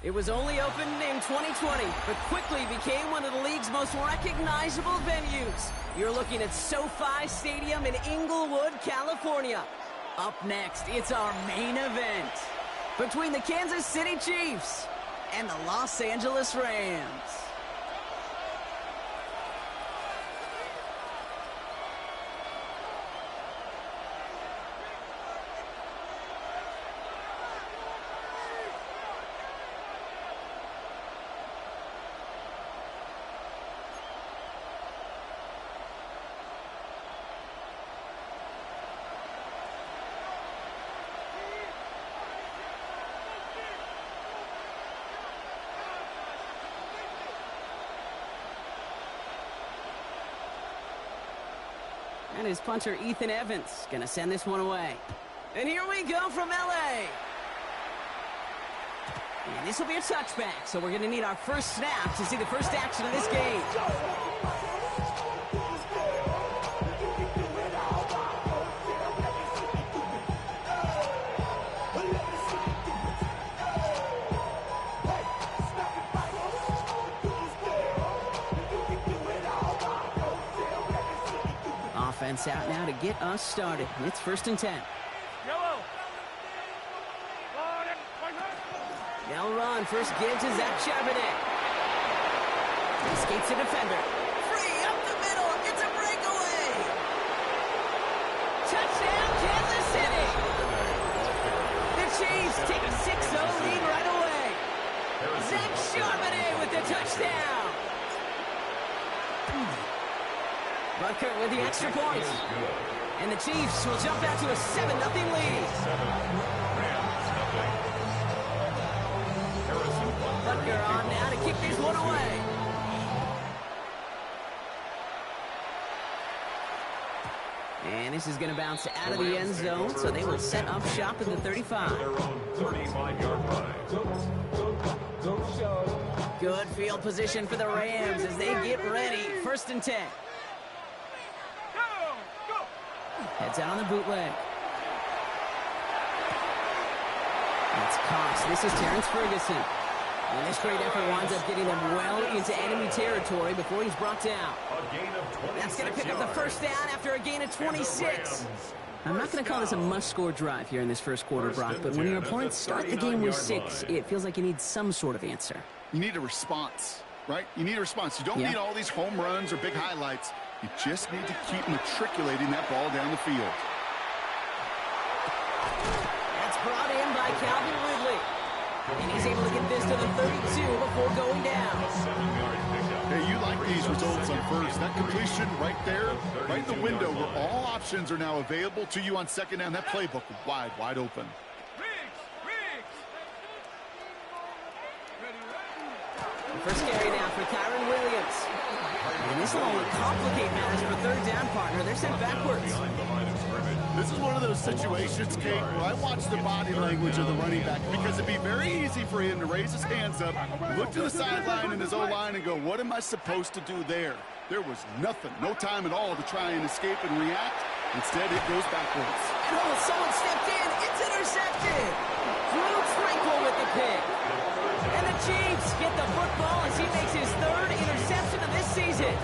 It was only opened in 2020, but quickly became one of the league's most recognizable venues. You're looking at SoFi Stadium in Inglewood, California. Up next, it's our main event between the Kansas City Chiefs and the Los Angeles Rams. And his punter, Ethan Evans, gonna send this one away. And here we go from LA. And this will be a touchback, so we're gonna need our first snap to see the first action of this game. Offense out now to get us started. It's 1st and 10. Now run. First give to Zach Charbonnet. Escapes the defender. Free up the middle. It's a breakaway. Touchdown, Kansas City. The Chiefs take a 6-0 lead right away. Zach Charbonnet with the touchdown. Butker with the extra points. And the Chiefs will jump out to a 7-0 lead. Butker on now to kick this one away. And this is going to bounce out of the end zone, so they will set up shop at the 35. Good field position for the Rams as they get ready. 1st and 10. Heads out on the bootleg. That's Cox. This is Terrence Ferguson. And this great effort winds up getting them well into enemy territory before he's brought down. That's going to pick up the first down after a gain of 26. I'm not going to call this a must-score drive here in this first quarter, Brock, but when your opponents start the game with 6, it feels like you need some sort of answer. You need a response, right? You need a response. You don't need all these home runs or big highlights. You just need to keep matriculating that ball down the field. That's brought in by Calvin Ridley. And he's able to get this to the 32 before going down. Hey, you like these results on first. That completion right there, right in the window where all options are now available to you on second down. That playbook wide open. First carry now for Kyron Williams. And this will only complicate matters for third down partner. They're sent backwards. This is one of those situations, Kate, where I watch the body language of the running back because it'd be very easy for him to raise his hands up, look to the sideline and his O-line and go, what am I supposed to do there? There was nothing, no time at all to try and escape and react. Instead, it goes backwards. Oh, someone stepped in. It's intercepted. Drew Tranquil with the pick. And the Chiefs get the football as he makes his 3rd interception of this season.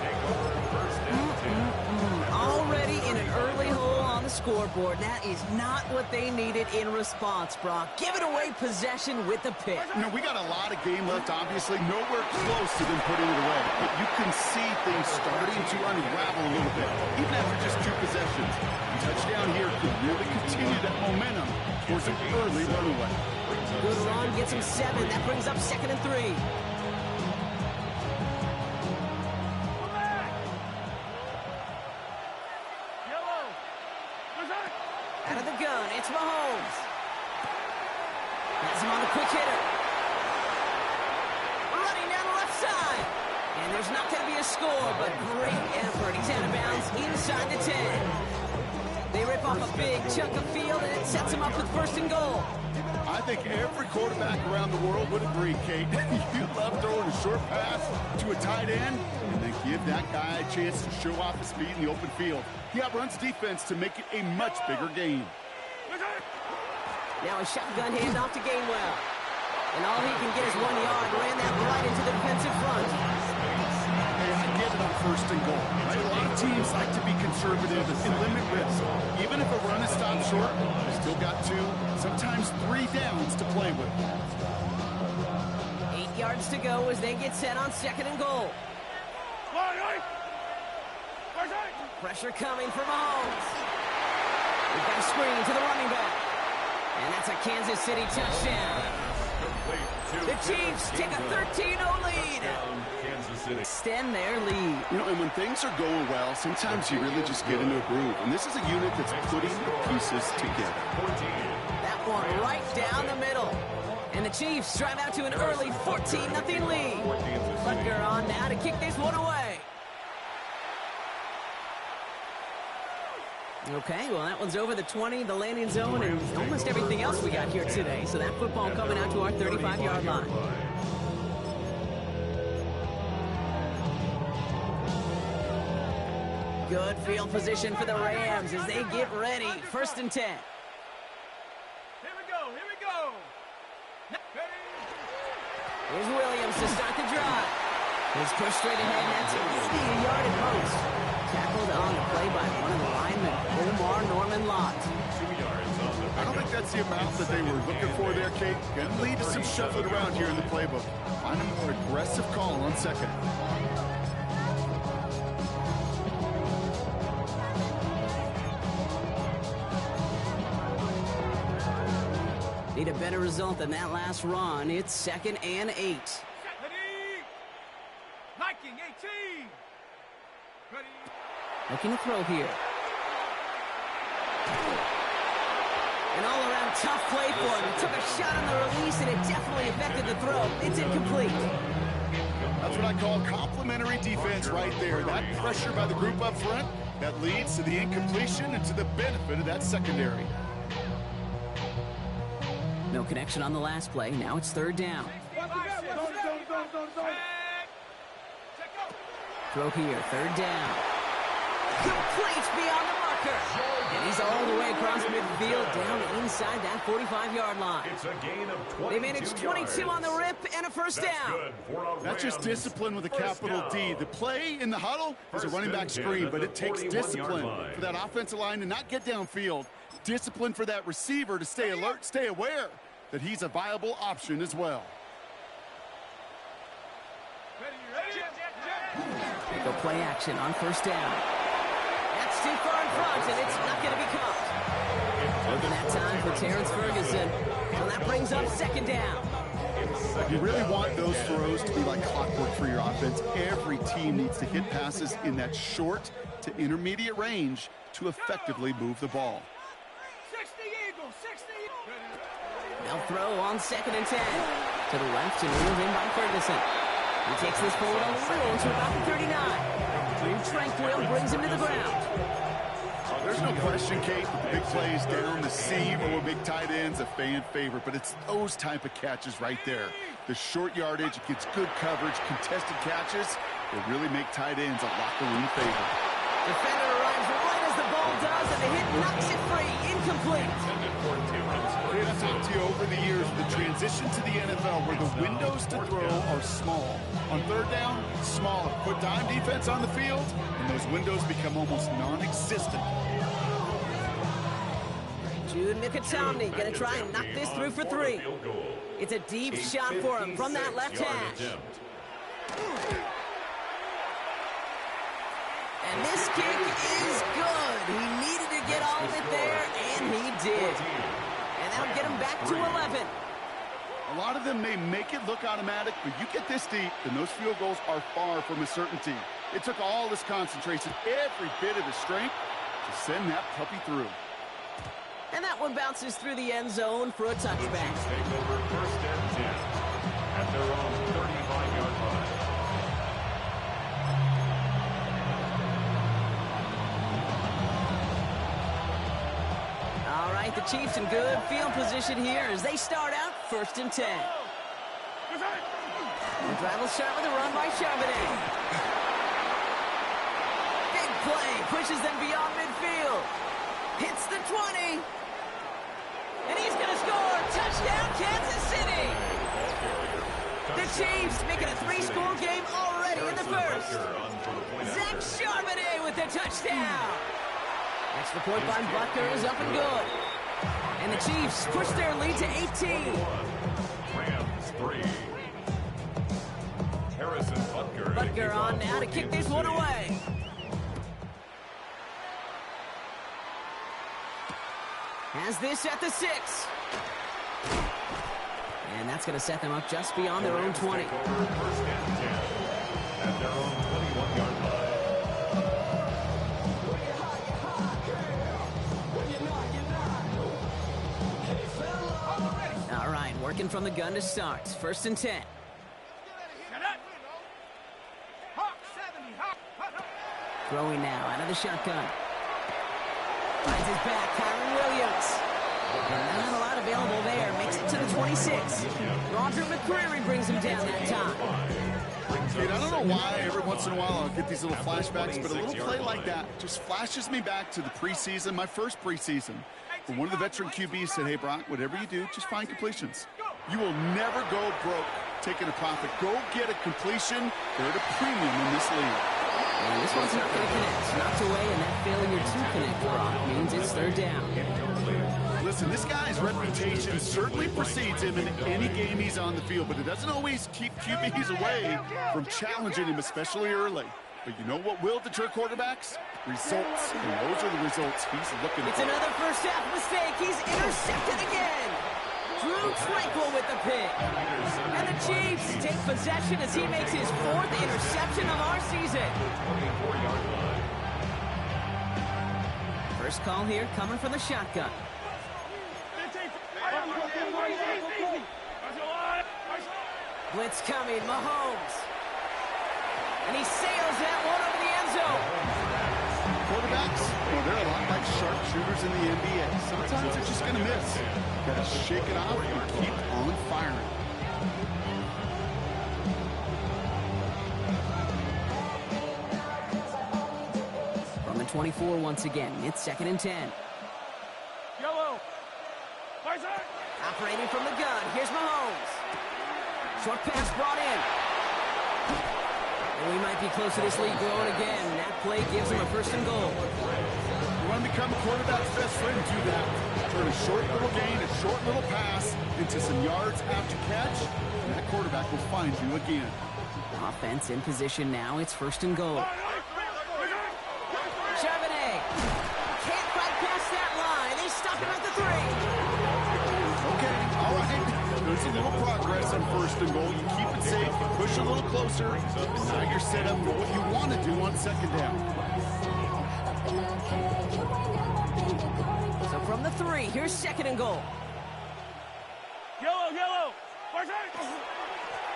Already in an early hole on the scoreboard. That is not what they needed in response, Brock. Giving away possession with the pick. You know, we got a lot of game left, obviously. Nowhere close to them putting it away. But you can see things starting to unravel a little bit, even after just 2 possessions. A touchdown here could really continue that momentum towards an early runaway. Good run, gets him 7. That brings up 2nd and 3. Out of the gun, it's Mahomes. Has him on the quick hitter. Running down the left side. And there's not going to be a score, but great effort. He's out of bounds inside the 10. They rip off a big chunk of field, and it sets him up with 1st and goal. I think every quarterback around the world would agree, Kate. You love throwing a short pass to a tight end and then give that guy a chance to show off his speed in the open field. He outruns defense to make it a much bigger game. Now a shotgun handoff to Gainwell. And all he can get is 1 yard. Ran that right into the defensive front. Hey, I get it on 1st and goal. Right? A lot of teams like to be conservative and limit risk. Even if a run is stopped short, you still got 2, sometimes 3 downs to play with. 8 yards to go as they get set on 2nd and goal. Pressure coming from Mahomes. We've got a screen to the running back. And that's a Kansas City touchdown. The Chiefs take a 13-0 lead. Extend their lead. You know, and when things are going well, sometimes you really just get into a groove. And this is a unit that's putting the pieces together. That one right down the middle. And the Chiefs drive out to an early 14-0 lead. Butker on now to kick this one away. Okay, well, that one's over the 20, the landing zone, and almost everything else we got here today. So that football coming out to our 35-yard line. Good field position for the Rams as they get ready. 1st and 10. Here we go. Here's Williams to start the drive. He's pushed straight ahead, and that's maybe a yard at most. Tackled on the play by one of the linemen, Omar Norman Lott. I don't think that's the amount that they were looking for there, Kate. Going to lead to some shuffling around here in the playbook. Find a more aggressive call on 2nd. Need a better result than that last run. It's 2nd and 8. Hiking 18. Ready. Looking to throw here. An all-around tough play for him. He took a shot on the release, and it definitely affected the throw. It's incomplete. That's what I call complimentary defense right there. That pressure by the group up front, that leads to the incompletion and to the benefit of that secondary. No connection on the last play. Now it's 3rd down. Throw here, 3rd down. Complete beyond the marker. And he's all the way across midfield down inside that 45-yard line. It's a gain of 22 They managed 22 on the rip and a 1st down. That's just discipline with a capital D. The play in the huddle is a running back screen, but it takes discipline for that offensive line to not get downfield. Discipline for that receiver to stay alert, stay aware that he's a viable option as well. Go play action on 1st down. That's too far in front, and it's not going to be caught. Looking that time for Terrence Ferguson. So that brings up 2nd down. You really want those throws to be like clockwork for your offense. Every team needs to hit passes in that short to intermediate range to effectively move the ball. 60 Eagles, 60 Eagles. They'll throw on 2nd and 10. To the left and wheeled in by Ferguson. He takes this forward a little to about the 39. Drew Tranquil brings him to the ground. There's no question, Kate, the big plays down the seam or big tight ends, a fan favorite, but it's those type of catches right there. The short yardage, it gets good coverage, contested catches, they really make tight ends a locker room favorite. Defender arrives right as the ball does, and the hit knocks it free. Incomplete. I've talked to you over the years, the transition to the NFL where the windows to throw are small. On 3rd down, smaller. Put dime defense on the field, and those windows become almost non-existent. Jude Mikatomney going to try and knock this through for 3. It's a deep shot for him from that left hash. And this kick is good. He needed to get all of it there, and he did. And that'll get him back to 11. A lot of them may make it look automatic, but you get this deep, and those field goals are far from a certainty. It took all his concentration, every bit of his strength, to send that puppy through. And that one bounces through the end zone for a touchback. Take over 1st and 10 at their own 35-yard line. All right, the Chiefs in good field position here as they start out 1st and 10. The drive will start with a run by Charbonnet. Big play, pushes them beyond midfield. Hits the 20. And he's going to score. Touchdown, Kansas City. The Chiefs making a 3-score game already in the first. Zach Charbonnet with the touchdown. Extra point by Butker is up and good. And the Chiefs push their lead to 18. Rams 3. Harrison Butker. Butker on now to kick this one away. Has this at the 6. And that's going to set them up just beyond their own 20. First and 10 at their own 21-yard line. All right, working from the gun to start. First and 10. Throwing now out of the shotgun. Finds his back, Kyron Williams. And not a lot available there. Makes it to the 26. Roger McCreary brings him down that time. Dude, I don't know why every once in a while I'll get these little flashbacks, but a little play like that just flashes me back to the preseason, my first preseason. When one of the veteran QBs said, hey, Brock, whatever you do, just find completions. You will never go broke taking a profit. Go get a completion. They're at a premium in this league. And this one's not going to connect. Knocked away, and that failure to connect, Brock, means it's third down. Listen, this guy's reputation certainly precedes him in any game he's on the field, but it doesn't always keep QBs away from challenging him, especially early. But you know what will deter quarterbacks? Results. And those are the results he's looking It's for. another first half mistake. He's intercepted again. Drew Tranquil with the pick. And the Chiefs take possession as he makes his 4th interception of our season. 24-yard line. First call here coming from the shotgun. Blitz coming, Mahomes. And he sails that one over the end zone. Quarterbacks, well, they're a lot like sharpshooters in the NBA. Sometimes they're just going to miss. Got to shake it off and keep on firing. From the 24 once again, it's 2nd and 10. Yellow. Operating from the gun, here's Mahomes. Short pass brought in. And we might be close to this lead growing again. That play gives him a 1st and goal. You want to become a quarterback's best friend, do that. Turn a short little gain, a short little pass into some yards after catch, and that quarterback will find you again. Offense in position now. It's 1st and goal. Charbonnet can't fight past that line. They stop him at the 3. Okay, all right. There's a little progress on 1st and goal. You keep it safe, you push a little closer, and now you're set up for what you want to do on 2nd down. So from the 3, here's 2nd and goal. Yellow.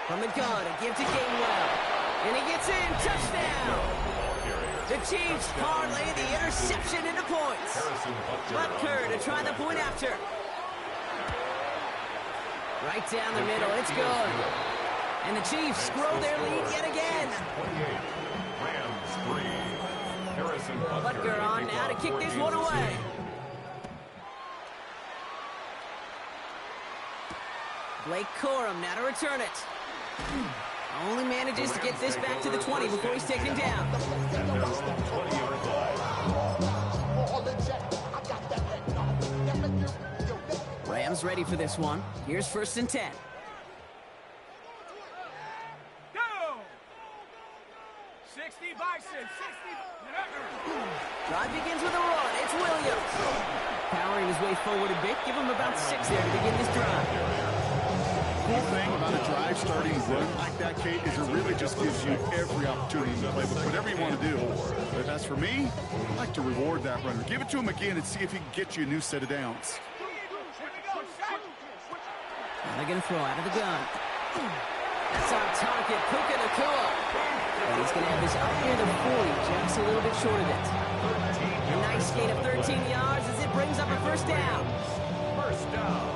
From the gun, a give to Gainwell. And he gets in, touchdown! The Chiefs parlay the interception into points. Butker to try the point after. Right down the middle, it's good. And the Chiefs grow their lead yet again. Butker on now to kick this one away. Blake Corum now to return it. Only manages to get this back to the 20 before he's taken down. Rams ready for this one. Here's 1st and 10. Go! 60 Bison, 60. Drive begins with a run. It's Williams. Powering his way forward a bit. Give him about 6 there to begin this drive. The cool thing about a drive starting run like that, Kate, is it really just gives you every opportunity to play with whatever you want to do. But as for me, I like to reward that runner. Give it to him again and see if he can get you a new set of downs. Now they're going to throw out of the gun. That's on target, Puka Nacua. And he's going to have this up near the 40, just a little bit short of it. A nice gain of 13 yards as it brings up a 1st down. First down.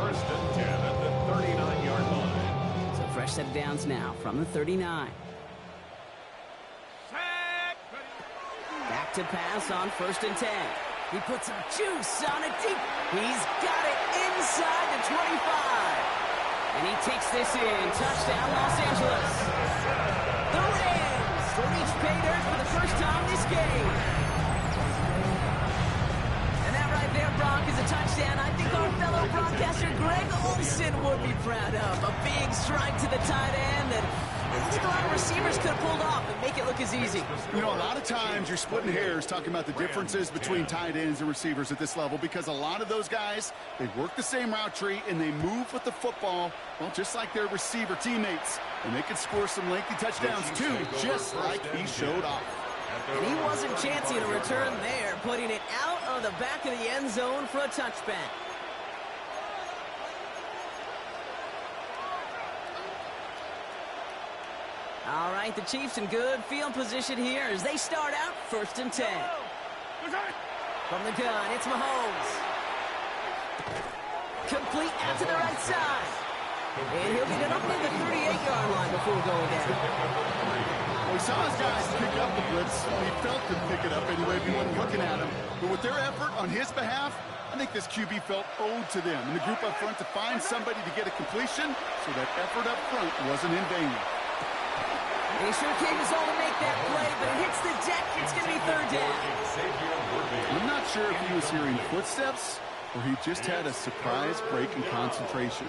1st and 10 at the 39-yard line. So fresh set of downs now from the 39. Back to pass on 1st and 10. He puts some juice on it deep. He's got it inside the 25. And he takes this in. Touchdown, Los Angeles. The Rams to reach pay dirt for the first time this game. And that right there, Brock, is a touchdown I think our fellow broadcaster Greg Olson would be proud of. A big strike to the tight end that I don't think a lot of receivers could have pulled off and make it look as easy. You know, a lot of times you're splitting hairs talking about the differences between tight ends and receivers at this level because a lot of those guys, they work the same route tree and they move with the football, well, just like their receiver teammates. And they can score some lengthy touchdowns too, just like he showed off. And he wasn't chancing a return there, putting it out of the back of the end zone for a touchback. All right, the Chiefs in good field position here as they start out 1st and 10. From the gun, it's Mahomes. Complete out to the right side. And he'll get it up near the 38-yard line before going down. Well, he saw his guys pick up the blitz. He felt them pick it up anyway if he wasn't looking at him. But with their effort on his behalf, I think this QB felt owed to them and the group up front to find somebody to get a completion so that effort up front wasn't in vain. He sure came his all to make that play, but it hits the deck. It's going to be 3rd down. I'm not sure if he was hearing footsteps or he just had a surprise break in concentration.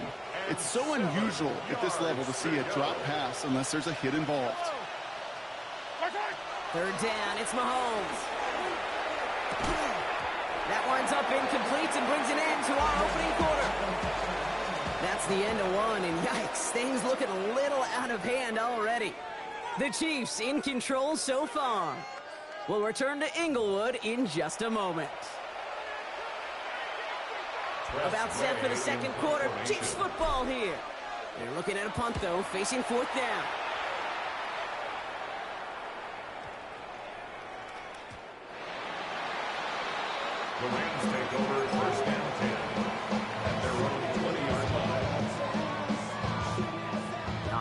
It's so unusual at this level to see a drop pass unless there's a hit involved. 3rd down, it's Mahomes. That winds up incomplete and brings an end to our opening quarter. That's the end of one, and yikes, things looking a little out of hand already. The Chiefs in control so far. We'll return to Inglewood in just a moment. About set for the 2nd quarter. Chiefs football here. They're looking at a punt, though, facing 4th down. The Rams take over 1st and 10 at their own 20-yard line.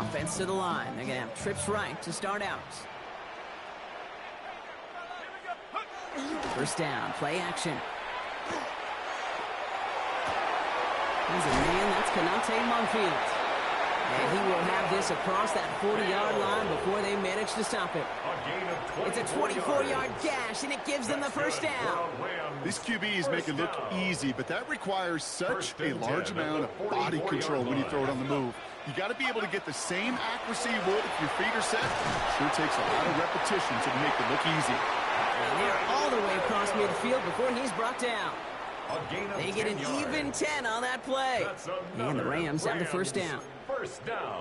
Offense to the line. They're going to have trips right to start out. 1st down, play action. There's a man, that's Kanate Monfield. And he will have this across that 40-yard line before they manage to stop it. It's a 24-yard gash, and it gives them the 1st down. These QBs make it look easy, but that requires such a large amount of body control when you throw it on the move. You got to be able to get the same accuracy you would if your feet are set. Sure takes a lot of repetition to make it look easy. And they're all the way across midfield before he's brought down. They get an even 10 on that play. And the Rams have the 1st down.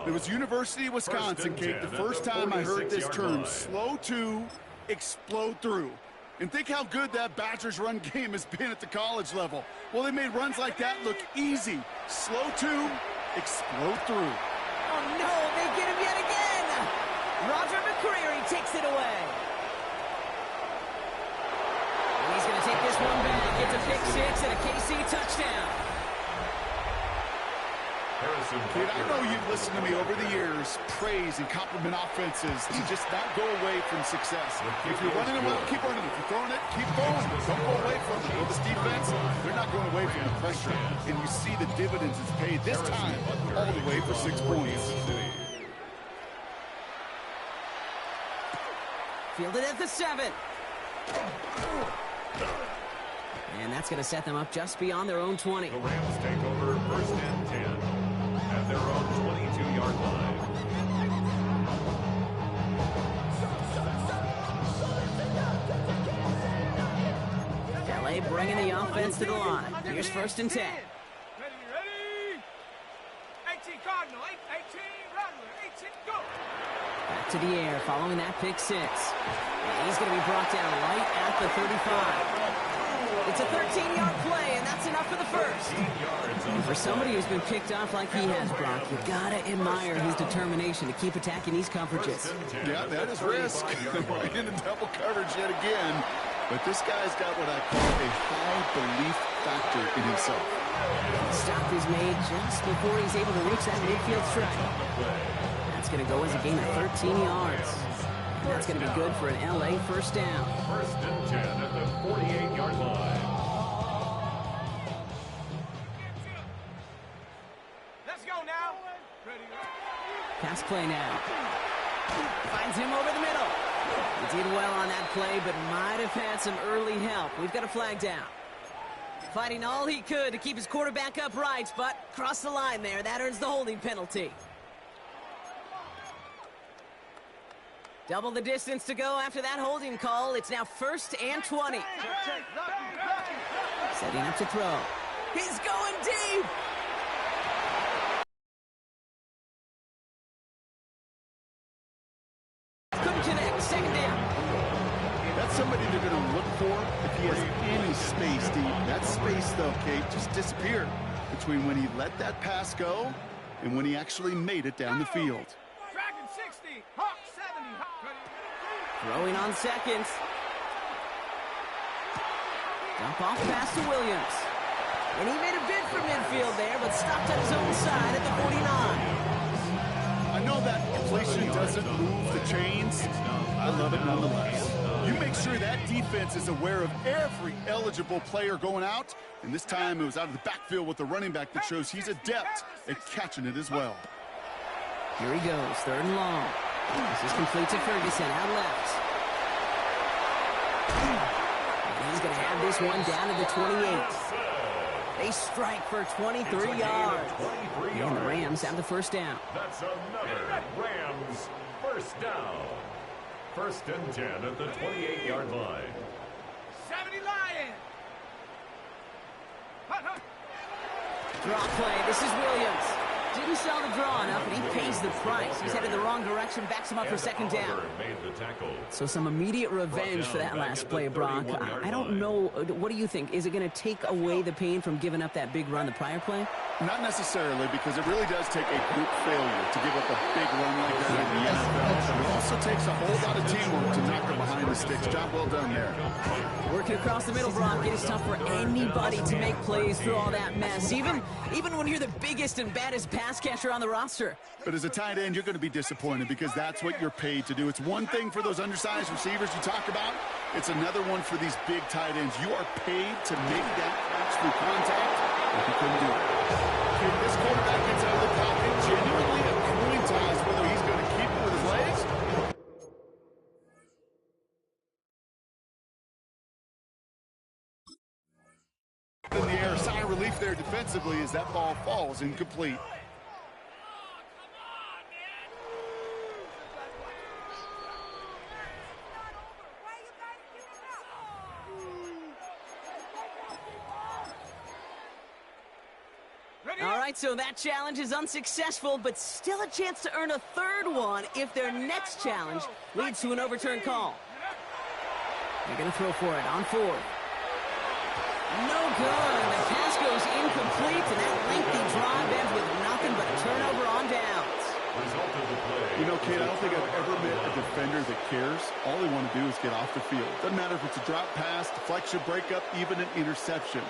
It was University of Wisconsin, Kate, the first time I heard this term, slow to explode through. And think how good that Badgers run game has been at the college level. Well, they made runs like that look easy. Slow to explode through. Oh, no, they get him yet again. Roger McCreary takes it away. And he's going to take this one back. It's a pick 6 and a KC touchdown. Kid, I know you've listened to me over the years, praise and compliment offenses to just not go away from success. If you're running it well, keep running. If you're throwing it, keep throwing. Don't go away from it. Well, this defense, they're not going away from the pressure. And you see the dividends it's paid this time all the way for 6 points. Fielded at the 7. And that's going to set them up just beyond their own 20. The Rams take over 1st and 10 at their own 22-yard line. LA bringing the offense to the line. Here's 1st and 10. Ready? 18 Cardinal, 18 Rattler, 18 go. Back to the air following that pick 6. And he's going to be brought down right at the 35. It's a 13-yard play, and that's enough for the 1st. And for somebody who's been picked off like he has, Brock, you got to admire his determination to keep attacking these coverages. Yeah, that is risk. We're into double coverage yet again. But this guy's got what I call a high belief factor in himself. The stop is made just before he's able to reach that midfield strike. That's going to go as a gain of 13 yards. And that's going to be good for an LA 1st down. 1st and 10 at the 48-yard line. Let's go now. next play now. Finds him over the middle. He did well on that play, but might have had some early help. We've got a flag down. Fighting all he could to keep his quarterback upright, but crossed the line there. That earns the holding penalty. Double the distance to go after that holding call. It's now 1st and 20. Setting up to throw. He's going deep. Couldn't connect. 2nd down. That's somebody they're going to look for if he has any space deep. That space, though, Kate, just disappeared between when he let that pass go and when he actually made it down the field. Dragon 60, Hawk 70. Throwing on seconds. Dump off pass to Williams. And he made a bid for midfield there, but stopped on his own side at the 49. I know that completion doesn't move the chains. I love it nonetheless. You make sure that defense is aware of every eligible player going out. And this time it was out of the backfield with the running back that shows he's adept at catching it as well. Here he goes, 3rd and long. This is complete to Ferguson, out left. And he's going to have this one down to the 28. They strike for 23 yards. And the Rams have the 1st down. That's another Rams 1st down. 1st and 10 at the 28-yard line. 70 Lions. Draw play. This is Williams. Didn't sell the draw enough, and he pays the price. He's headed the wrong direction, backs him up for 2nd down. So some immediate revenge for that last play, Brock. I don't know. What do you think? Is it going to take away the pain from giving up that big run the prior play? Not necessarily, because it really does take a group failure to give up a big run like that in the NFL. It also takes a whole lot of teamwork to knock them behind the sticks. Job well done there. Working across the middle, Brock. It is tough for anybody to make plays through all that mess, even when you're the biggest and baddest pass catcher on the roster. But as a tight end, you're going to be disappointed because that's what you're paid to do. It's one thing for those undersized receivers you talk about. It's another one for these big tight ends. You are paid to make that catch through contact, but you couldn't do it. If this quarterback gets out of the pocket, genuinely a coin toss whether he's going to keep it with his legs. In the air, sigh of relief there defensively as that ball falls incomplete. All right, so that challenge is unsuccessful, but still a chance to earn a 3rd one if their next challenge leads to an overturned call. They're going to throw for it on 4th. No good. The pass goes incomplete, and that lengthy drive ends with nothing but a turnover on downs. You know, Kate, I don't think I've ever met a defender that cares. All they want to do is get off the field. Doesn't matter if it's a drop pass, deflection, breakup, even an interception.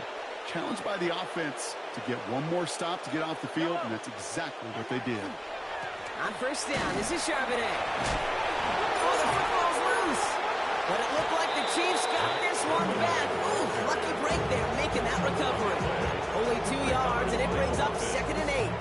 Challenged by the offense to get one more stop to get off the field, and that's exactly what they did. On 1st down, this is Charbonnet. Oh, the football's loose. But it looked like the Chiefs got this one back. Ooh, lucky break there, making that recovery. Only 2 yards, and it brings up 2nd and 8.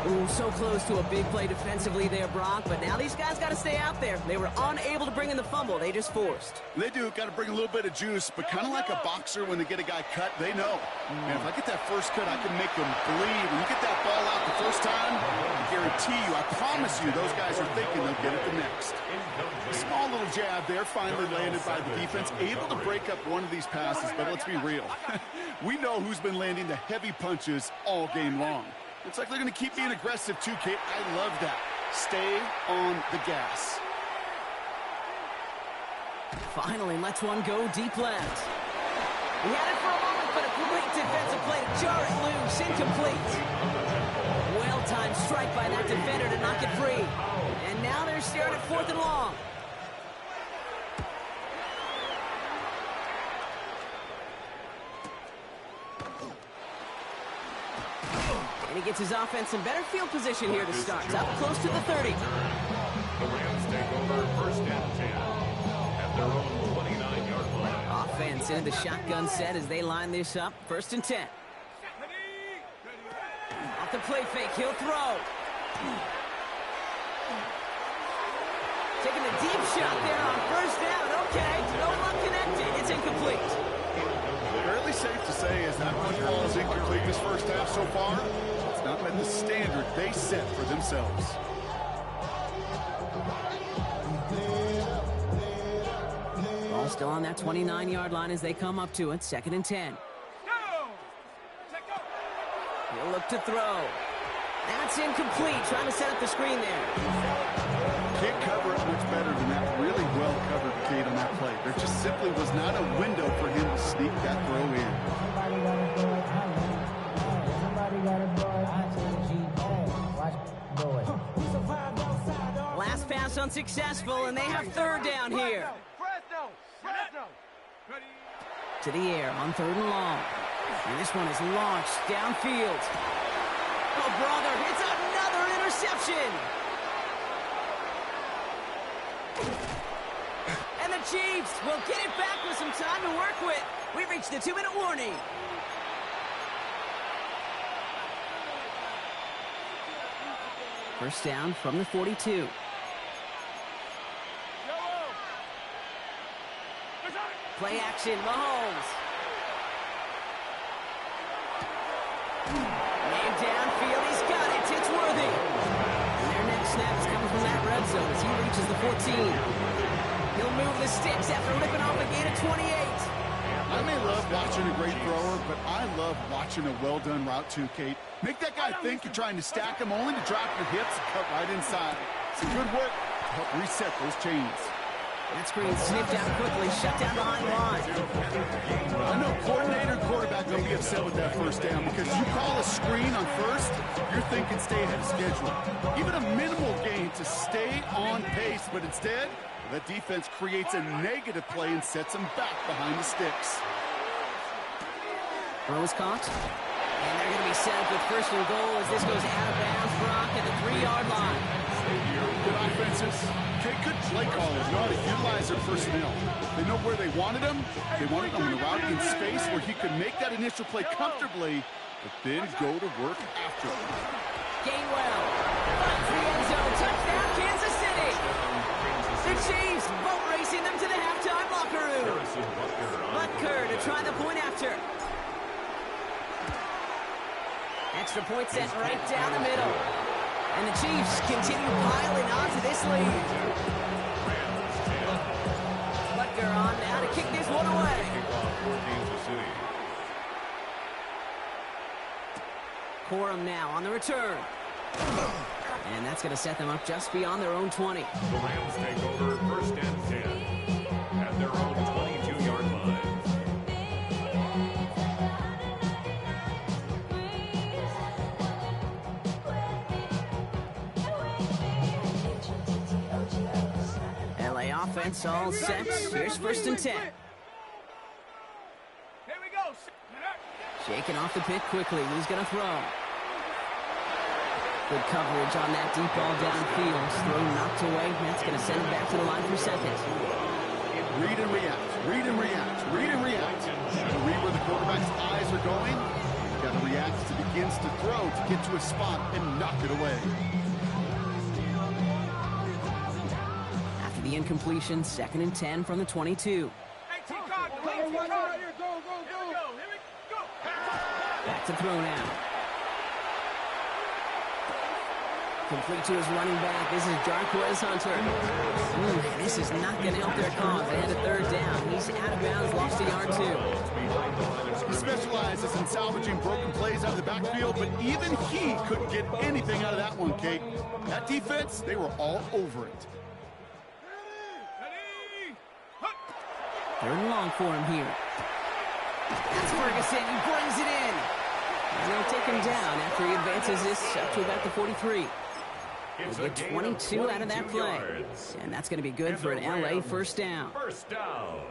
Ooh, so close to a big play defensively there, Brock, but now these guys got to stay out there. They were unable to bring in the fumble. They just forced. They do. Got to bring a little bit of juice, but kind of like a boxer when they get a guy cut, they know. And if I get that first cut, I can make them bleed. When you get that ball out the first time, I guarantee you, I promise you, those guys are thinking they'll get it the next. A small little jab there, finally landed by the defense. Able to break up one of these passes, but let's be real. We know who's been landing the heavy punches all game long. Looks like they're going to keep being aggressive too, Kate. I love that. Stay on the gas. Finally lets one go deep left. He had it for a moment, but a great defensive play to jar it loose. Incomplete. Well-timed strike by that defender to knock it free. And now they're staring at 4th and long. And he gets his offense in better field position here to start. Up close to the 30. The Rams take over 1st and 10 at their own 29-yard line. Offense into the shotgun set as they line this up. 1st and 10. Off the play fake, he'll throw. Taking a deep shot there on first down. Okay, no one connected. It's incomplete. Fairly safe to say as that football is incomplete this first half so far, it's not met the standard they set for themselves. Ball still on that 29-yard line as they come up to it. 2nd and 10. He'll look to throw. That's incomplete. Trying to set up the screen there. Can't cover it much better than that. Really well covered, Kate, on that play. There just simply was not a window for him to sneak that throw in. Last pass unsuccessful, and they have 3rd down here. To the air on 3rd and long. And this one is launched downfield. Oh, brother, it's another interception. And the Chiefs will get it back with some time to work with. We reached the 2-minute warning. First down from the 42. Play action, Mahomes. Man downfield, he's got it. It's worthy. And their next snap is coming from that red zone as he reaches the 14. He'll move the sticks after ripping off a gain of 28. I may love watching a great thrower, but I love watching a well-done route too, Kate. Make that guy think you're trying to stack him only to drop your hips and cut right inside. Some good work to help reset those chains. That screen sniffed out quickly, shut down behind the line. I know coordinator and quarterback don't be upset with that first down because you call a screen on first, you're thinking stay ahead of schedule. Even a minimal gain to stay on pace, but instead, that defense creates a negative play and sets them back behind the sticks. Throw is caught. And they're going to be set up with 1st and goal as this goes out of bounds. Brock at the 3-yard line. Good offenses. Good play callers know how to utilize their personnel. They know where they wanted him. They wanted him in a route in space where he could make that initial play comfortably, but then go to work after. Gainwell finds the end zone. Touchdown, Kansas City. The Chiefs boat racing them to the halftime locker room. Butker to try the point after. Extra point set right down the middle. And the Chiefs continue piling onto this lead. Butker on now to kick this one away. Corum now on the return. And that's going to set them up just beyond their own 20. The Rams take over 1st and 10 at their own 22-yard line. Offense all set. Here's 1st and 10. Here we go. Shaking off the pick quickly. He's going to throw. Good coverage on that deep ball downfield. Throw knocked away. That's going to send him back to the line for 2nd. Read and react. Read and react. Read and react. You got to read where the quarterback's eyes are going. You got to react as he begins to throw to get to a spot and knock it away. The incompletion, 2nd and 10 from the 22. Back to throw now. Complete to his running back. This is Jarquez Hunter. This is not going to help their cause. They had a 3rd down. He's out of bounds, lost a yard too. He specializes in salvaging broken plays out of the backfield, but even he couldn't get anything out of that one, Kate. That defense, they were all over it. 3rd and long for him here. That's Ferguson. He brings it in. And they'll take him down after he advances this up to about the 43. We'll get 22 out of that play. And that's going to be good for an LA 1st down.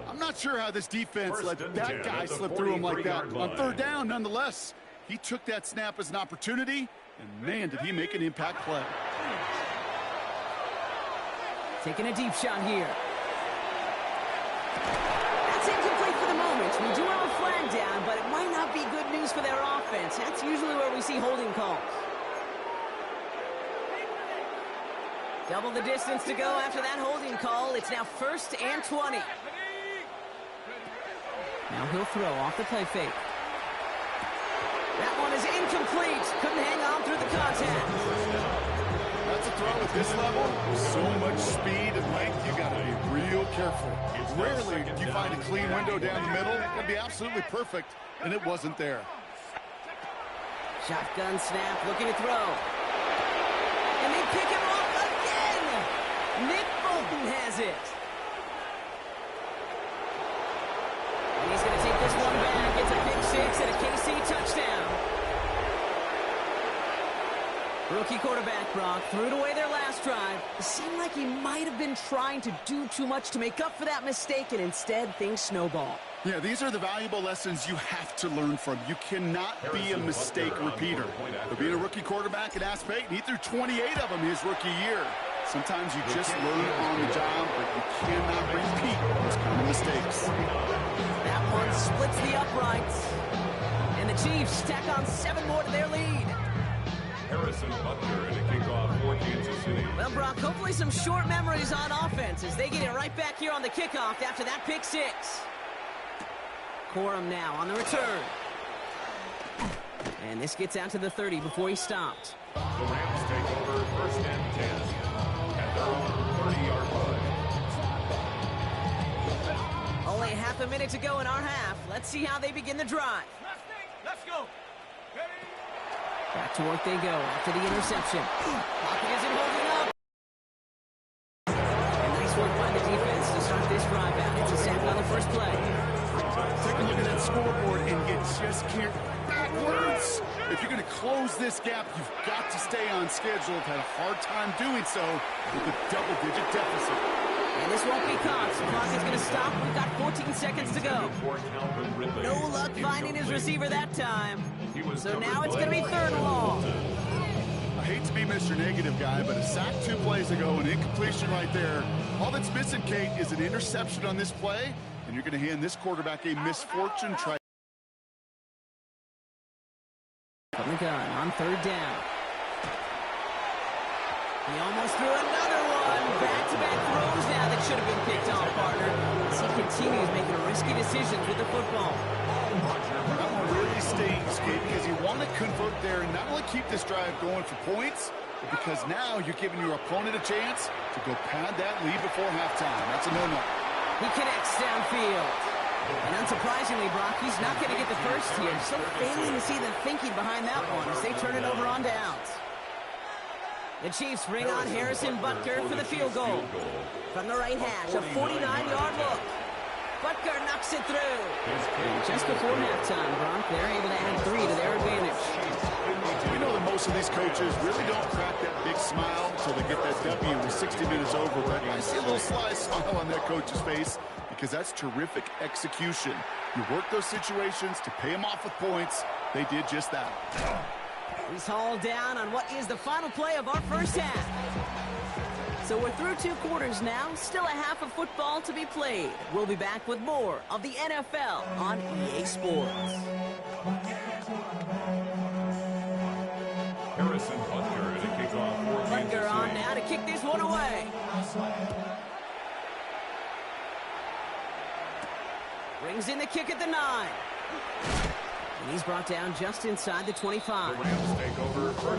I'm not sure how this defense let that guy slip through him like that. On 3rd down, nonetheless, he took that snap as an opportunity, and man, did he make an impact play. Taking a deep shot here. That's incomplete for the moment. We do have a flag down, but it might not be good news for their offense. That's usually where we see holding calls. Double the distance to go after that holding call. It's now 1st and 20. Now he'll throw off the play fake. That one is incomplete. Couldn't hang on through the contact. That's a throw at this level. So much speed and length, you got to be real careful. Rarely do you find a clean window down the middle. It can be absolutely perfect, and it wasn't there. Shotgun snap, looking to throw. And they pick him off again. Nick Bolton has it. And he's going to take this one back. It's a pick six and a KC touchdown. Rookie quarterback Brock threw it away their last drive. It seemed like he might have been trying to do too much to make up for that mistake, and instead things snowball. Yeah, these are the valuable lessons you have to learn from. You cannot be a mistake repeater. But being a rookie quarterback at Ask Payton, he threw 28 of them his rookie year. Sometimes you just learn on the job, but you cannot repeat those kind of mistakes. That one splits the uprights. And the Chiefs tack on 7 more to their lead. Harrison Butker in a kickoff for Kansas City. Well, Brock, hopefully some short memories on offense as they get it right back here on the kickoff after that pick six. Corum now on the return. And this gets out to the 30 before he stopped. The Rams take over 1st and 10 at their own 30-yard line. Only half a minute to go in our half. Let's see how they begin the drive. Let's go. Back to work they go after the interception. Pocket isn't holding up. And nice work by the defense to start this drive out. It's a sack on the first play. Take a look at that scoreboard, and you just can't backwards. If you're going to close this gap, you've got to stay on schedule. I've had a hard time doing so with a double-digit deficit. And this won't be caught. The clock is going to stop. We've got 14 seconds to go. No luck finding his receiver that time. So now it's going to be 3rd and long. I hate to be Mr. Negative guy, but a sack 2 plays ago, an incompletion right there. All that's missing, Kate, is an interception on this play, and you're going to hand this quarterback a misfortune try. From the gun on 3rd down. He almost threw another one. Back-to-back throws now that should have been picked off, partner. As he continues making risky decisions with the football. That one really stings, Kate, because you want to convert there and not only keep this drive going for points, but because now you're giving your opponent a chance to go pad that lead before halftime. That's a no-no. He connects downfield. And unsurprisingly, Brock, he's not going to get the first here. Still failing to see the thinking behind that one as they turn it over on downs. The Chiefs bring on Harrison Butker for the field goal. From the right hash, a 49-yard look. Butker knocks it through. And just before halftime, Brock, they're able to add 3 to their advantage. We know that most of these coaches really don't crack that big smile until they get that W with 60 minutes over. But I see a little sly smile on that coach's face because that's terrific execution. You work those situations to pay them off with points. They did just that. He's hauled down on what is the final play of our first half. So we're through 2 quarters now, still a half of football to be played. We'll be back with more of the NFL on EA Sports. Harrison Butker in a kickoff for Kansas Butker on City. now to kick this one away. Brings in the kick at the 9. And he's brought down just inside the 25. The Rams take over 1st